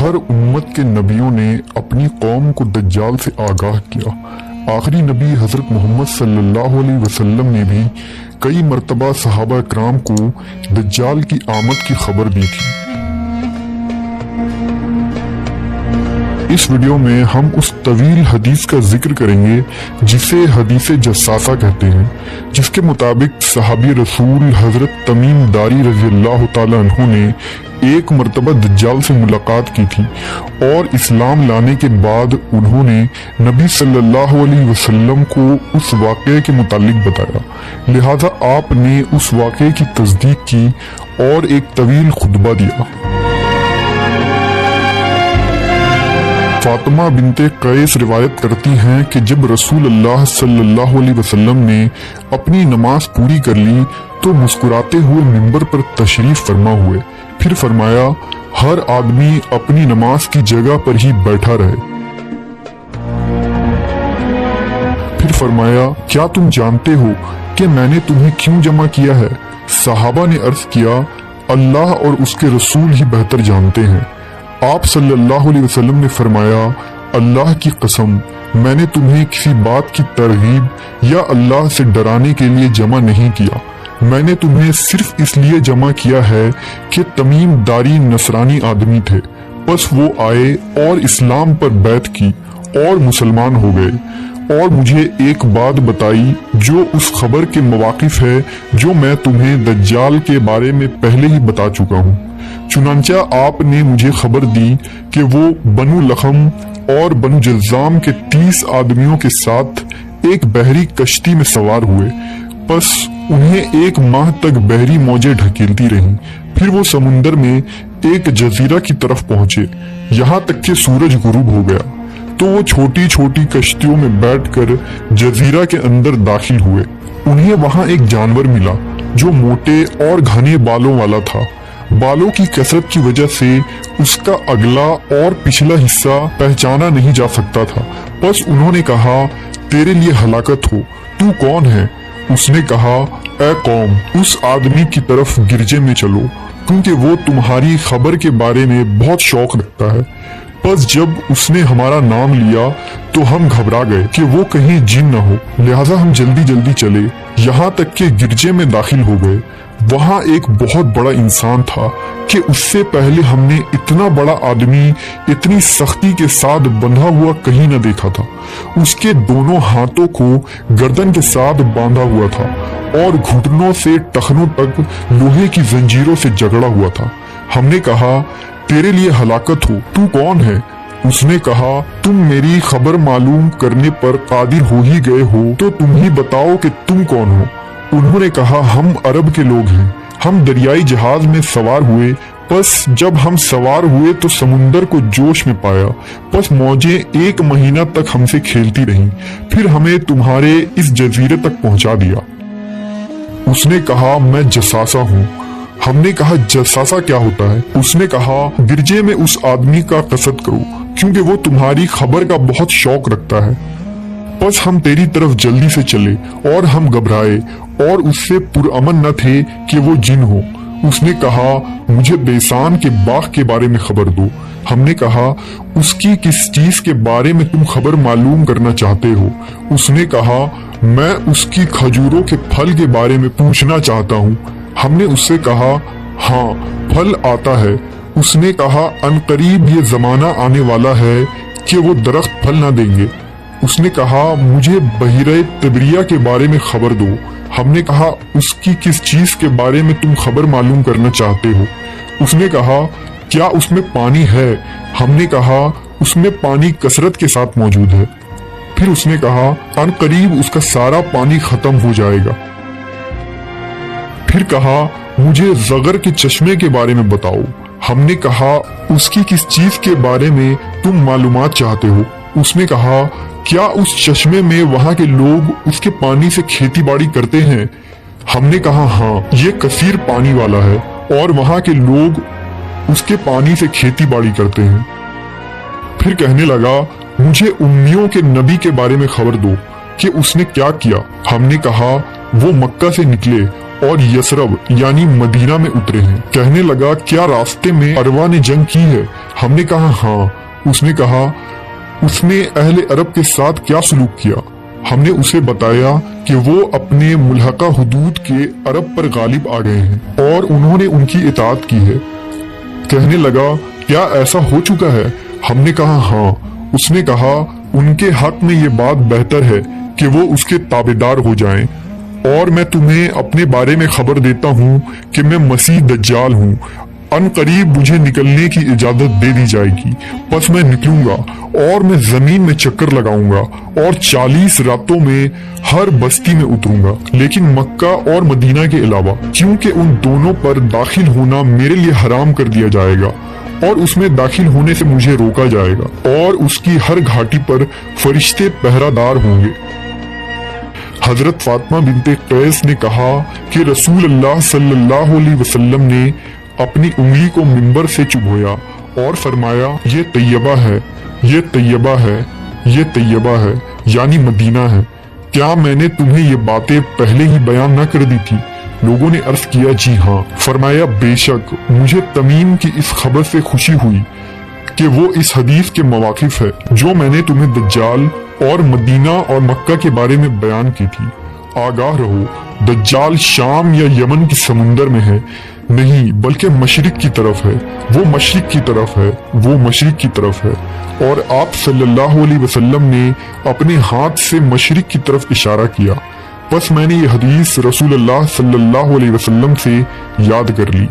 हर उम्मत के नबियों ने अपनी कौम को दज्जाल से आगाह किया। आखिरी नबी हजरत मोहम्मद सल्लल्लाहु अलैहि वसल्लम ने भी कई मरतबा सहाबा इकराम को दज्जाल की आमद की खबर दी थी। इस वीडियो में हम उस तवील हदीस का जिक्र करेंगे जिसे हदीस जस्सासा कहते हैं, जिसके मुताबिक सहाबी रसूल हजरत तमीम दारी रज़ियल्लाहु ताला अन्हु ने एक मरतबा दज्जाल से मुलाकात की थी और इस्लाम लाने के बाद उन्होंने नबी सल्लल्लाहु अलैहि वसल्लम को उस वाक़े के मुतालिक बताया। लिहाजा आपने उस वाक़े की तस्दीक की और एक तवील खुतबा दिया। फातिमा बिनते कैस रिवायत करती हैं कि जब रसूल अल्लाह सल्लल्लाहु अलैहि वसल्लम ने अपनी नमाज पूरी कर ली तो मुस्कुराते हुए मिंबर पर तशरीफ फरमा हुए। फिर फरमाया, हर आदमी अपनी नमाज की जगह पर ही बैठा रहे। फिर फरमाया, क्या तुम जानते हो कि मैंने तुम्हें क्यों जमा किया है? सहाबा ने अर्ज किया, अल्लाह और उसके रसूल ही बेहतर जानते हैं। आप सल्लल्लाहु अलैहि वसल्लम ने फरमाया, अल्लाह की कसम, मैंने तुम्हें किसी बात की तरगीब या अल्लाह से डराने के लिए जमा नहीं किया। मैंने तुम्हें सिर्फ इसलिए जमा किया है कि तमीम दारी नसरानी आदमी थे, बस वो आए और इस्लाम पर बैत की और मुसलमान हो गए और मुझे एक बात बताई जो उस खबर के मवाकिफ है जो मैं तुम्हें दज्जाल के बारे में पहले ही बता चुका हूँ। चुनांचा आपने मुझे खबर दी कि वो बनु लखम और बनु जल्जाम के 30 आदमियों के साथ एक बहरी कश्ती में सवार हुए। बस उन्हें एक माह तक बहरी मौजें ढकेलती रहीं। फिर वो समुंदर में एक जजीरा की तरफ पहुंचे, यहाँ तक कि सूरज गुरूब हो गया। तो वो छोटी छोटी कश्तियों में बैठकर जजीरा के अंदर दाखिल हुए। उन्हें वहां एक जानवर मिला जो मोटे और घने बालों वाला था। बालों की कसरत की वजह से उसका अगला और पिछला हिस्सा पहचाना नहीं जा सकता था। बस उन्होंने कहा, तेरे लिए हलाकत हो, तू कौन है? उसने कहा, ए कौम, उस आदमी की तरफ गिरजे में चलो क्योंकि वो तुम्हारी खबर के बारे में बहुत शौक रखता है। बस जब उसने हमारा नाम लिया तो हम घबरा गए कि वो कहीं जिन न हो, लिहाजा हम जल्दी जल्दी चले, यहाँ तक कि गिरजे में दाखिल हो गए। वहाँ एक बहुत बड़ा इंसान था कि उससे पहले हमने इतना बड़ा आदमी इतनी सख्ती के साथ बंधा हुआ कहीं न देखा था। उसके दोनों हाथों को गर्दन के साथ बांधा हुआ था और घुटनों से टखनों तक लोहे की जंजीरों से जकड़ा हुआ था। हमने कहा, तेरे लिए हलाकत हो, तू कौन है? उसने कहा, तुम मेरी खबर मालूम करने पर कादिर हो ही गए हो तो तुम ही बताओ कि तुम कौन हो। उन्होंने कहा, हम अरब के लोग हैं, हम दरियाई जहाज में सवार हुए। बस जब हम सवार हुए तो समुंदर को जोश में पाया। बस मौजें 1 महीना तक हमसे खेलती रहीं, फिर हमें तुम्हारे इस जजीरे तक पहुंचा दिया। उसने कहा, मैं जसासा हूँ। हमने कहा, जसासा क्या होता है? उसने कहा, गिरजे में उस आदमी का कसद करो क्योंकि वो तुम्हारी खबर का बहुत शौक रखता है। बस हम तेरी तरफ जल्दी से चले और हम घबराए और उससे पुरअमन न थे कि वो जिन हो। उसने कहा, मुझे बेसान के बाग के बारे में खबर दो। हमने कहा, उसकी किस चीज के बारे में तुम खबर मालूम करना चाहते हो? उसने कहा, मैं उसकी खजूरों के फल के बारे में पूछना चाहता हूँ। हमने उससे कहा, हाँ, फल आता है। उसने कहा, अनकरीब ये जमाना आने वाला है कि वो दरख्त फल ना देंगे। उसने कहा, मुझे बहिरे तबरिया के बारे में खबर दो। हमने कहा, उसकी किस चीज के बारे में तुम खबर मालूम करना चाहते हो? उसने कहा, क्या उसमें पानी है? हमने कहा, उसमें पानी कसरत के साथ मौजूद है। फिर उसने कहा, अनकरीब उसका सारा पानी खत्म हो जाएगा। फिर कहा, मुझे ज़गर के चश्मे के बारे में बताओ। हमने कहा, उसकी किस चीज के बारे में तुम मालूमात चाहते हो? उसने कहा, क्या उस चश्मे में वहाँ के लोग उसके पानी से खेती बाड़ी करते हैं? हमने कहा, हाँ, ये कसीर पानी वाला है और वहाँ के लोग उसके पानी से खेती बाड़ी करते हैं। फिर कहने लगा, मुझे उम्मियों के नबी के बारे में खबर दो कि उसने क्या किया। हमने कहा, वो मक्का से निकले और यसरब यानी मदीना में उतरे हैं। कहने लगा, क्या रास्ते में अरवा ने जंग की है? ہم نے کہا ہاں۔ اس نے کہا اس نے اہل عرب کے ساتھ کیا سلوک کیا؟ ہم نے اسے بتایا کہ وہ اپنے ملحقہ حدود کے عرب پر غالب آ گئے ہیں اور انہوں نے ان کی اطاعت کی ہے۔ کہنے لگا کیا ایسا ہو چکا ہے؟ ہم نے کہا ہاں۔ اس نے کہا ان کے حق میں یہ بات بہتر ہے کہ وہ اس کے تابعدار ہو جائیں، اور میں تمہیں اپنے بارے میں خبر دیتا ہوں کہ میں مسیح دجال ہوں۔ ان قریب مجھے نکلنے کی اجازت دے دی جائے گی، پس میں نکلوں گا اور میں زمین میں چکر لگاؤں گا اور 40 راتوں میں ہر بستی میں اتروں گا، لیکن مکہ اور مدینہ کے علاوہ، کیونکہ ان دونوں پر داخل ہونا میرے لیے حرام کر دیا جائے گا اور اس میں داخل ہونے سے مجھے روکا جائے گا، اور اس کی ہر گھاٹی پر فرشتے پہرہ دار ہوں گے۔ حضرت فاطمہ بنت قیس نے کہا کہ رسول اللہ صلی اللہ علیہ وسلم نے اپنی انگلی کو منبر سے چبھویا اور فرمایا یہ طیبہ ہے، یہ طیبہ ہے، یہ طیبہ ہے، یعنی مدینہ ہے۔ کیا میں نے تمہیں یہ باتیں پہلے ہی بیان نہ کر دی تھی؟ لوگوں نے عرض کیا جی ہاں۔ فرمایا بے شک مجھے تمیم کی اس خبر سے خوشی ہوئی کہ وہ اس حدیث کے مواقف ہے جو میں نے تمہیں دجال اور مدینہ اور مکہ کے بارے میں بیان کی تھی۔ آگاہ رہو، دجال شام یا یمن کی سمندر میں ہے نہیں، بلکہ مشرق کی طرف ہے، وہ مشرق کی طرف ہے، وہ مشرق کی طرف ہے۔ اور آپ صلی اللہ علیہ وسلم نے اپنے ہاتھ سے مشرق کی طرف اشارہ کیا، پس میں نے یہ حدیث رسول اللہ صلی اللہ علیہ وسلم سے یاد کر لی۔